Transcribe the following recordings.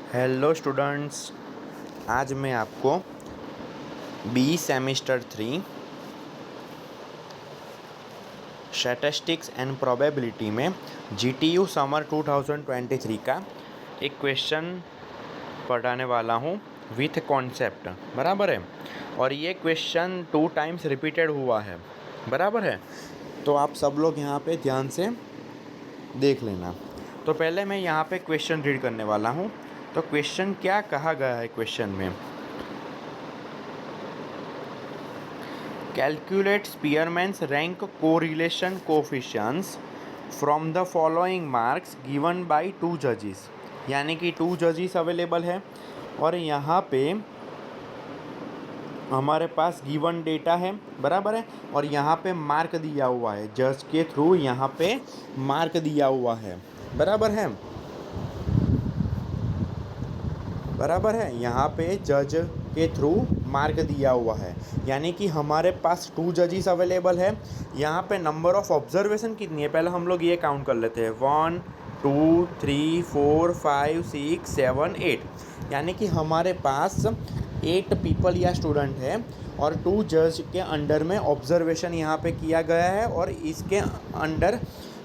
Hello students, आज मैं आपको B semester 3 statistics and probability में जीटीयू समर 2023 का एक क्वेश्चन पढ़ाने वाला हूँ विथ कॉन्सेप्ट। बराबर है। और ये क्वेश्चन 2 टाइम्स रिपीटेड हुआ है। बराबर है। तो आप सब लोग यहाँ पे ध्यान से देख लेना। तो पहले मैं यहाँ पे क्वेश्चन रीड करने वाला हूँ। तो क्वेश्चन क्या कहा गया है क्वेश्चन में, calculate स्पीयरमैन्स rank correlation coefficients from the following marks given by 2 जजेस। यानी कि 2 जजेस अवेलेबल है और यहाँ पे हमारे पास गिवन डेटा है। बराबर है। और यहाँ पे मार्क दिया हुआ है, जज के थ्रू यहाँ पे मार्क दिया हुआ है। बराबर है। बराबर है। यहाँ पे जज के थ्रू मार्क दिया हुआ है। यानी कि हमारे पास 2 जजेस अवेलेबल है। यहाँ पे नंबर ऑफ ऑब्जर्वेशन कितनी है, पहले हम लोग ये काउंट कर लेते हैं। 1 2 3 4 5 6 7 8। यानी कि हमारे पास 8 पीपल या स्टूडेंट है और 2 जज के अंडर में ऑब्जर्वेशन यहाँ पे किया गया है और इसके अंडर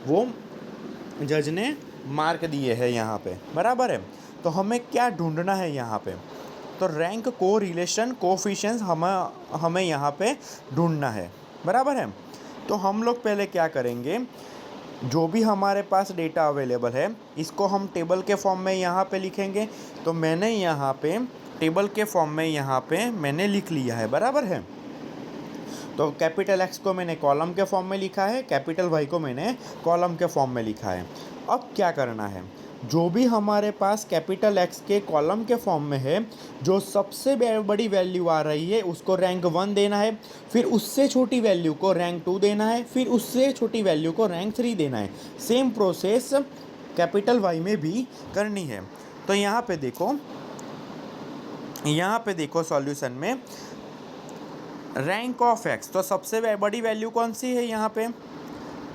वो जज ने मार्क दिए हैं यहाँ पे। बराबर है। तो हमें क्या ढूंढना है यहाँ पे, तो रैंक को रिलेशन कोफिशिएंट्स हमें यहाँ पे ढूंढना है। बराबर है। तो हम लोग पहले क्या करेंगे, जो भी हमारे पास डेटा अवेलेबल है इसको हम टेबल के फॉर्म में यहाँ पे लिखेंगे। तो मैंने यहाँ पे टेबल के फॉर्म में यहाँ पे मैंने लिख लिया है। बराबर है। तो कैपिटल एक्स को मैंने कॉलम के फॉर्म में लिखा है, कैपिटल वाई को मैंने कॉलम के फॉर्म में लिखा है। अब क्या करना है, जो भी हमारे पास कैपिटल एक्स के कॉलम के फॉर्म में है, जो सबसे बड़ी वैल्यू आ रही है उसको रैंक 1 देना है, फिर उससे छोटी वैल्यू को रैंक 2 देना है, फिर उससे छोटी वैल्यू को रैंक 3 देना है। सेम प्रोसेस कैपिटल वाई में भी करनी है। तो यहाँ पे देखो सॉल्यूशन में रैंक ऑफ एक्स, तो सबसे बड़ी वैल्यू कौन सी है, यहाँ पे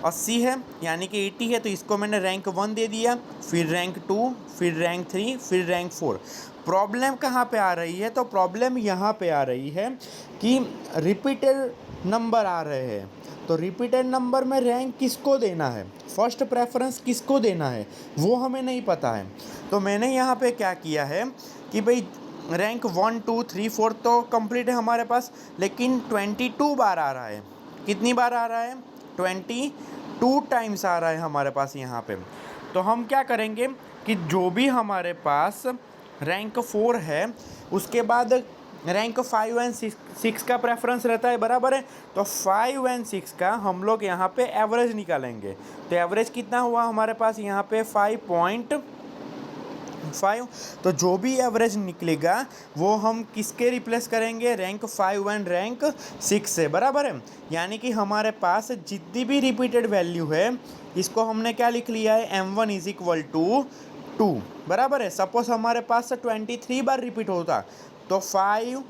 80 है, यानी कि 80 है। तो इसको मैंने रैंक 1 दे दिया, फिर रैंक 2, फिर रैंक 3, फिर रैंक 4। प्रॉब्लम कहाँ पे आ रही है, तो प्रॉब्लम यहाँ पे आ रही है कि रिपीटेड नंबर आ रहे हैं। तो रिपीटेड नंबर में रैंक किसको देना है, फर्स्ट प्रेफरेंस किसको देना है, वो हमें नहीं पता है। तो मैंने यहाँ पे क्या किया है कि भाई रैंक 1 2 3 4 तो कंप्लीट है हमारे पास, लेकिन 22 बार आ रहा है। कितनी बार आ रहा है, 22 टाइम्स आ रहा है हमारे पास यहाँ पे। तो हम क्या करेंगे कि जो भी हमारे पास रैंक 4 है उसके बाद रैंक 5 एंड 6 का प्रेफरेंस रहता है। बराबर है। तो 5 एंड 6 का हम लोग यहाँ पे एवरेज निकालेंगे। तो एवरेज कितना हुआ हमारे पास यहाँ पे 5.5। तो जो भी एवरेज निकलेगा वो हम किसके रिप्लेस करेंगे, रैंक 5 एंड रैंक 6 से। बराबर है। यानी कि हमारे पास जितनी भी रिपीटेड वैल्यू है इसको हमने क्या लिख लिया है, m1 इज इक्वल टू 2। बराबर है। सपोज हमारे पास 23 बार रिपीट होता तो 5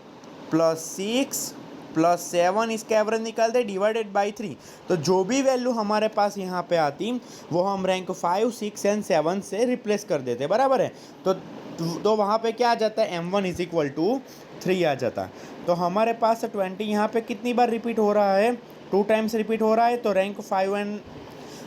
+ 6 + 7 इसका एवरेज निकालते डिवाइडेड बाई 3। तो जो भी वैल्यू हमारे पास यहाँ पे आती वो हम रैंक 5 6 एंड 7 से रिप्लेस कर देते। बराबर है। तो वहाँ पे क्या आ जाता है, m1 इज इक्वल टू 3 आ जाता। तो हमारे पास 20 यहाँ पे कितनी बार रिपीट हो रहा है, 2 टाइम्स रिपीट हो रहा है। तो रैंक 5 एंड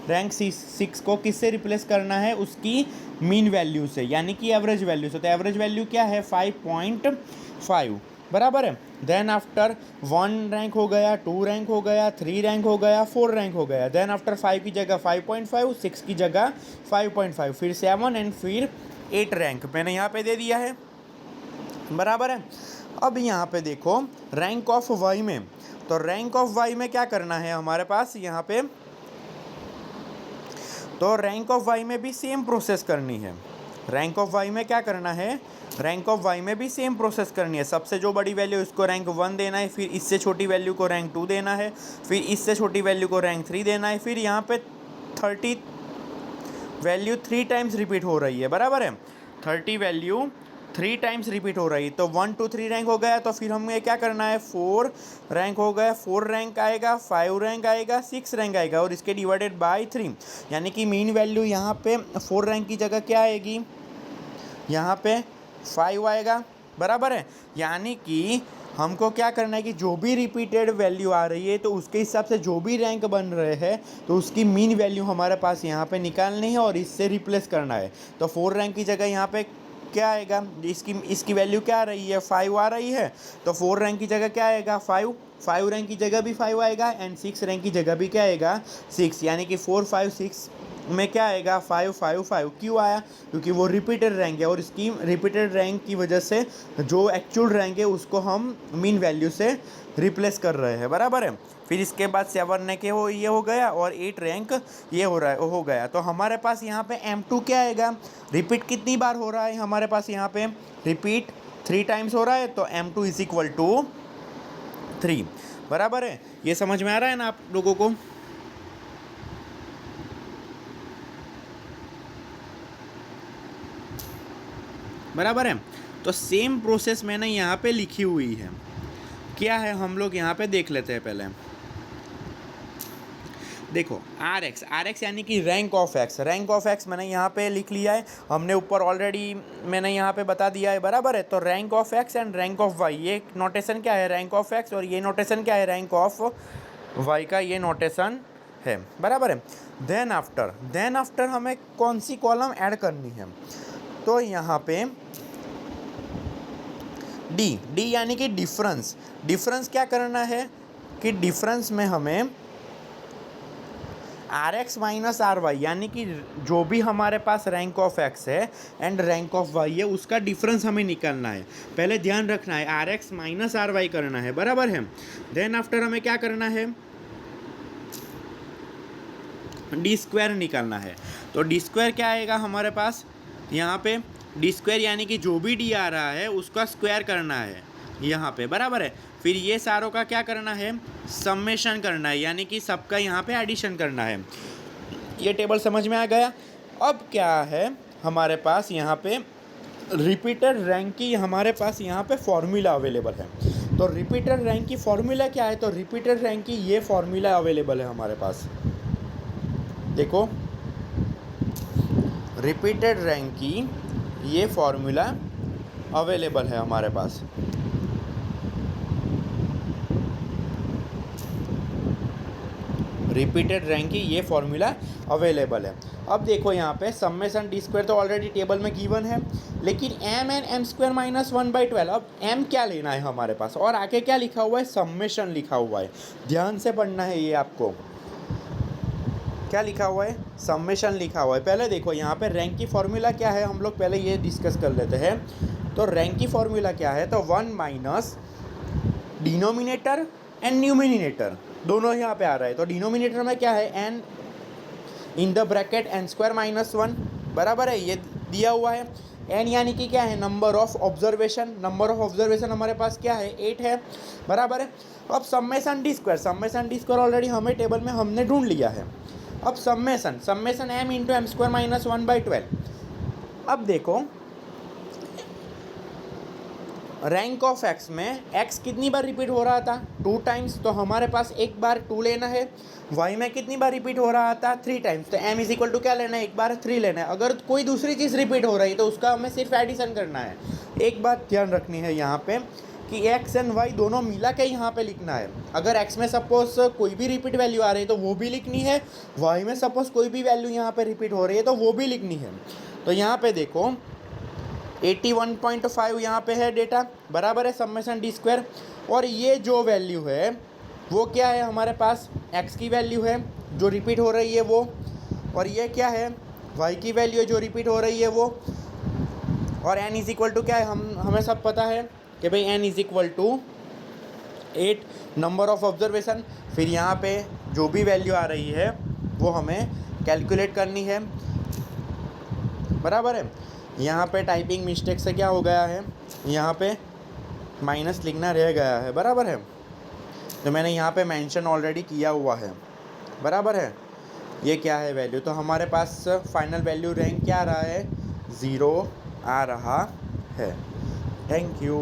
रैंक 6 को किससे रिप्लेस करना है, उसकी मीन वैल्यू से, यानी कि एवरेज वैल्यू से। तो एवरेज वैल्यू क्या है, 5.5। बराबर है। देन आफ्टर 1 रैंक हो गया, 2 रैंक हो गया, 3 रैंक हो गया, 4 रैंक हो गया। देन आफ्टर 5 की जगह 5.5, 6 की जगह 5.5, फिर 7 एंड फिर 8 रैंक मैंने यहाँ पे दे दिया है। बराबर है। अब यहाँ पे देखो रैंक ऑफ वाई में, तो रैंक ऑफ वाई में क्या करना है हमारे पास यहाँ पे, तो रैंक ऑफ वाई में भी सेम प्रोसेस करनी है। रैंक ऑफ वाई में क्या करना है, रैंक ऑफ वाई में भी सेम प्रोसेस करनी है। सबसे जो बड़ी वैल्यू इसको रैंक 1 देना है, फिर इससे छोटी वैल्यू को रैंक 2 देना है, फिर इससे छोटी वैल्यू को रैंक 3 देना है। फिर यहाँ पे 30 वैल्यू 3 टाइम्स रिपीट हो रही है। बराबर है। 30 वैल्यू 3 टाइम्स रिपीट हो रही है। तो 1 2 3 रैंक हो गया। तो फिर हमें क्या करना है, 4 रैंक हो गया, 4 रैंक आएगा, 5 रैंक आएगा, 6 रैंक आएगा और इसके डिवाइडेड बाय 3। यानी कि मीन वैल्यू यहाँ पे 4 रैंक की जगह क्या आएगी, यहाँ पे 5 आएगा, बराबर है। यानी कि हमको क्या करना है कि जो भी रिपीटेड वैल्यू आ रही है तो उसके हिसाब से जो भी रैंक बन रहे हैं तो उसकी मीन वैल्यू हमारे पास यहाँ पे निकालनी है और इससे रिप्लेस करना है। तो 4 रैंक की जगह यहाँ पे क्या आएगा, इसकी वैल्यू क्या आ रही है, 5 आ रही है, तो 4 रैंक की जगह क्या आएगा, 5 रैंक की जगह भी 5 आएगा एंड 6 रैंक की जगह भी क्या आएगा, 6। यानी कि 4 5 6 में क्या आएगा, 5 5 5। क्यों आया, क्योंकि वो रिपीटेड रैंक है और इसकी रिपीटेड रैंक की वजह से जो एक्चुअल रैंक है उसको हम मीन वैल्यू से रिप्लेस कर रहे हैं, बराबर है। फिर इसके बाद 7 रैंक ये हो गया और 8 रैंक ये हो गया। तो हमारे पास यहाँ पे M2 क्या आएगा, रिपीट कितनी बार हो रहा है हमारे पास, यहाँ पे रिपीट 3 टाइम्स हो रहा है, तो M2 इज इक्वल टू 3, बराबर है। ये समझ में आ रहा है ना आप लोगों को। बराबर है। तो सेम प्रोसेस मैंने यहाँ पे लिखी हुई है, क्या है हम लोग यहाँ पे देख लेते हैं। पहले देखो आर एक्स यानी कि रैंक ऑफ एक्स मैंने यहाँ पे लिख लिया है, हमने ऊपर ऑलरेडी मैंने यहाँ पे बता दिया है, बराबर है। तो rank of X and rank of Y, ये नोटेशन क्या है, रैंक ऑफ एक्स, और ये नोटेशन क्या है, रैंक ऑफ वाई का ये नोटेशन है, बराबर है। देन आफ्टर हमें कौन सी कॉलम ऐड करनी है, तो यहाँ पे डी यानी कि डिफरेंस क्या करना है कि डिफरेंस में हमें R X minus R Y यानी कि जो भी हमारे पास रैंक ऑफ एक्स है एंड रैंक ऑफ वाई है उसका डिफरेंस हमें निकालना है। पहले ध्यान रखना है R X minus R Y करना है, बराबर है। देन आफ्टर हमें क्या करना है, डी स्क्वायर निकालना है। तो डी स्क्वायर क्या आएगा हमारे पास, यहाँ पे डी स्क्वायर यानी कि जो भी डी आ रहा है उसका स्क्वायर करना है यहाँ पे, बराबर है। फिर ये सारों का क्या करना है, समेशन करना है, यानी कि सबका यहाँ पे एडिशन करना है। ये टेबल समझ में आ गया। अब क्या है हमारे पास यहाँ पे रिपीटेड रैंक की हमारे पास यहाँ पे फॉर्मूला अवेलेबल है। तो रिपीटेड रैंक की फॉर्मूला क्या है, तो रिपीटेड रैंक की ये फॉर्मूला अवेलेबल है हमारे पास। देखो रिपीटेड रैंक की ये फॉर्मूला अवेलेबल है हमारे पास। रिपीटेड रैंक की ये फॉर्मूला अवेलेबल है। अब देखो यहाँ पे समेशन डी स्क्वायर तो ऑलरेडी टेबल में गिवन है, लेकिन M N M square minus 1/12। अब एम क्या लेना है हमारे पास, और आगे क्या लिखा हुआ है, समेशन लिखा हुआ है। ध्यान से पढ़ना है, ये आपको क्या लिखा हुआ है, समेशन लिखा हुआ है। पहले देखो यहाँ पे रैंक की फॉर्मूला क्या है, हम लोग पहले ये डिस्कस कर लेते हैं। तो रैंक की फॉर्मूला क्या है, तो 1 माइनस डिनोमिनेटर एंड न्यूमिनेटर दोनों यहाँ पे आ रहा है। तो डिनोमिनेटर में क्या है, n in the bracket n square minus 1, बराबर है, ये दिया हुआ है। एन यानी कि क्या है, नंबर ऑफ ऑब्जर्वेशन हमारे पास क्या है, 8 है, बराबर है। अब समेशन डी स्क्वायर ऑलरेडी हमें टेबल में हमने ढूंढ लिया है। अब summation m into m square minus 1/12। अब देखो रैंक ऑफ एक्स में एक्स कितनी बार रिपीट हो रहा था, 2 टाइम्स, तो हमारे पास एक बार 2 लेना है। वाई में कितनी बार रिपीट हो रहा था, 3 टाइम्स, तो एम इज इक्वल टू क्या लेना है, एक बार 3 लेना है। अगर कोई दूसरी चीज़ रिपीट हो रही है तो उसका हमें सिर्फ एडिशन करना है। एक बात ध्यान रखनी है यहाँ पे कि एक्स एंड वाई दोनों मिला के यहाँ पे लिखना है। अगर एक्स में सपोज कोई भी रिपीट वैल्यू आ रही है तो वो भी लिखनी है, वाई में सपोज कोई भी वैल्यू यहाँ पे रिपीट हो रही है तो वो भी लिखनी है। तो यहाँ पे देखो 81.5 यहाँ पे है डेटा, बराबर है समेशन डी स्क्वायर। और ये जो वैल्यू है वो क्या है हमारे पास, एक्स की वैल्यू है जो रिपीट हो रही है वो, और ये क्या है, वाई की वैल्यू है जो रिपीट हो रही है वो। और एन इज इक्वल टू क्या है, हमें सब पता है कि भाई n is equal to 8 number of observation. फिर यहाँ पे जो भी वैल्यू आ रही है वो हमें कैलकुलेट करनी है, बराबर है। यहाँ पे टाइपिंग मिस्टेक से क्या हो गया है, यहाँ पे माइनस लिखना रह गया है, बराबर है। तो मैंने यहाँ पे मेंशन ऑलरेडी किया हुआ है, बराबर है। ये क्या है वैल्यू, तो हमारे पास फाइनल वैल्यू रैंक क्या आ रहा है, 0 आ रहा है। Thank you.